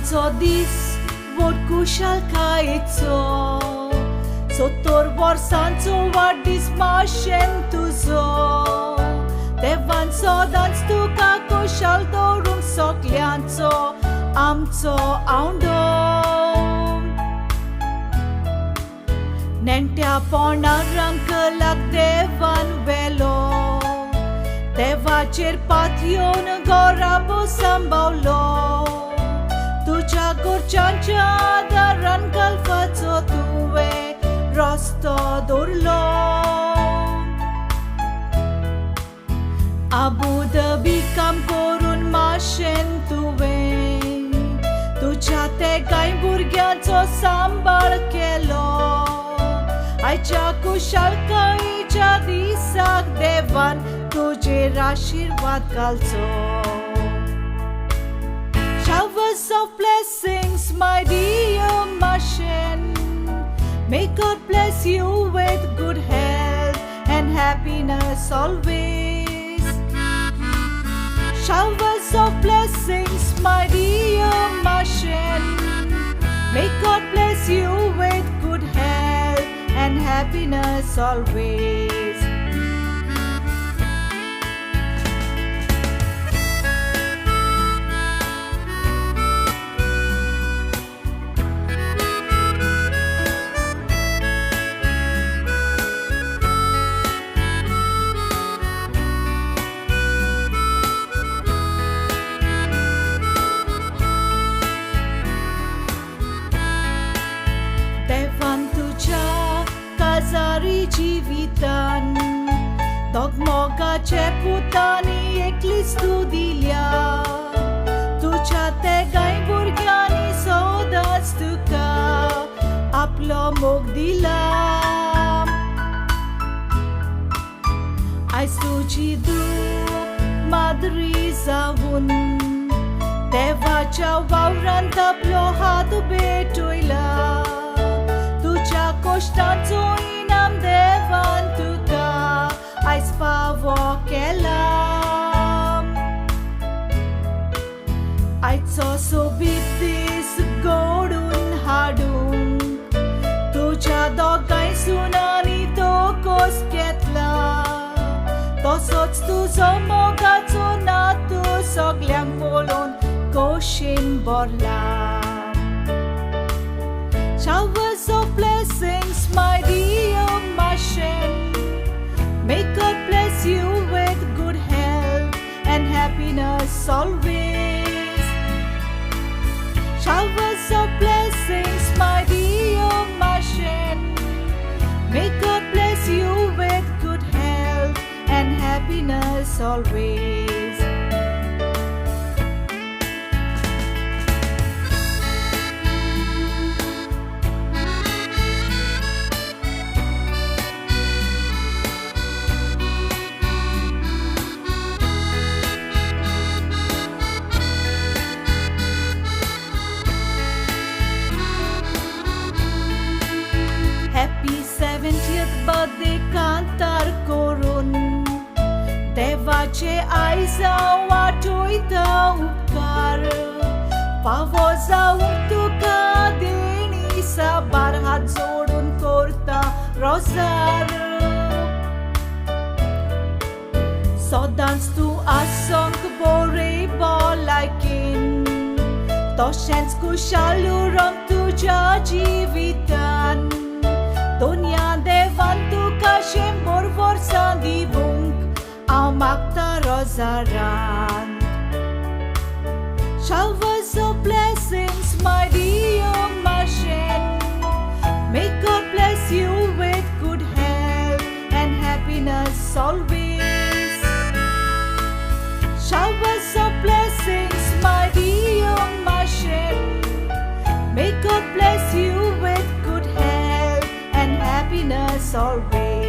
Devanco dis vårt kushal kaitso Sotor borsanco vardis mashen tuzo Devanco dans tu ka kushal dorun soklianco Amco aundom Nentya pona rankalak devan velo देवाचेर पाथयोन गौरव संभवलो तुझ्या गोरच्यांच्या दारान घालपाचो तुवें रस्तो दवरलो Abu Dhabi काम करून माशेन तुवें तुझ्या तेगाय भुरग्यांचो सांबाळ केलो आयच्या कुशलकायेच्या दिसाक देवान तुझेर आशीर्वाद घालचो Showers of blessings, my dear Mashen. May God bless you with good health and happiness always. Showers of blessings, my dear Mashen. May God bless you with good health and happiness always. Kazari jivitan Dogmogace putani eklis tu dilia Tuझ्या तेगाय भुरग्यांनी सोदाच तुका आपलो मोग दिला आयज तुजी दूख माद्री जावून देवाच्या वावरांत आपलो हात भेटयला तुझ्या कोश्टांचो इनाम देवान तुका आयज फावो केला आयचो सोबीत दीस घडून हाडूंक तुझ्या दोगांय सुनांनी तो कोस घेतला तसोच तुजो मोगाचो नातू सगल्यांक पळोवन खोशेन भरला Showers of blessings, my dear Mashen. May God bless you with good health and happiness always. Showers of blessings, my dear Mashen. May God bless you with good health and happiness always. Happy 70th birthday cantar korun Devace aiza वाटोयता उपकार फावो जावंक तुका देणी साबार हात जोडून करता रोजार सदांच तूं आसोंक बरें भलायकेन तशेंच कुशाल उरोंक तुज्या जिवितान दुनिया देवान तुका 100 वर्सां दिवंक हांव मागता रोजारान Showers of blessings, my dear Mashen. May God bless you with good health and happiness always. Showers of blessings, my dear Mashen. May God bless you with good health and happiness always.